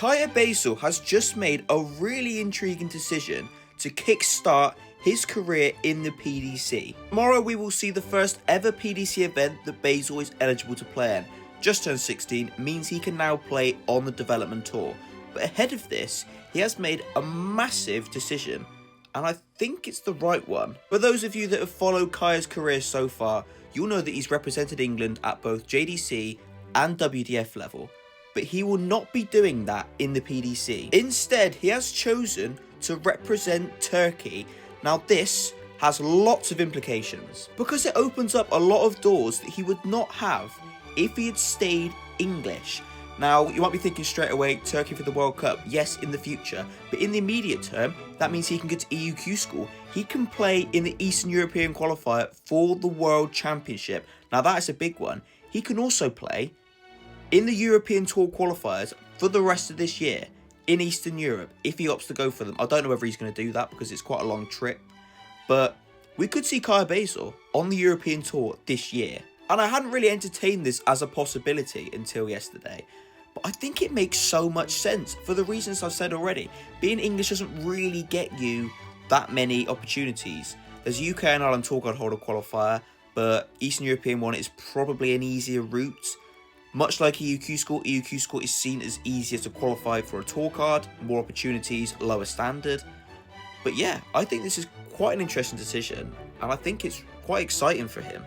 Kaya Baysal has just made a really intriguing decision to kickstart his career in the PDC. Tomorrow we will see the first ever PDC event that Baysal is eligible to play in. Just turned 16 means he can now play on the development tour. But ahead of this, he has made a massive decision, and I think it's the right one. For those of you that have followed Kaya's career so far, you'll know that he's represented England at both JDC and WDF level, but he will not be doing that in the PDC. Instead, he has chosen to represent Turkey. Now this has lots of implications, because it opens up a lot of doors that he would not have if he had stayed English. Now, you might be thinking straight away, Turkey for the World Cup. Yes, in the future. But in the immediate term, that means he can go to EUQ school. He can play in the Eastern European qualifier for the World Championship. Now, that is a big one. He can also play in the European Tour qualifiers for the rest of this year in Eastern Europe, if he opts to go for them. I don't know whether he's going to do that because it's quite a long trip. But we could see Kaya Baysal on the European Tour this year. And I hadn't really entertained this as a possibility until yesterday. But I think it makes so much sense for the reasons I've said already. Being English doesn't really get you that many opportunities. There's a UK and Ireland Tour Card Holder qualifier, but Eastern European one is probably an easier route. Much like EUQ school is seen as easier to qualify for a tour card, more opportunities, lower standard. But yeah, I think this is quite an interesting decision, and I think it's quite exciting for him.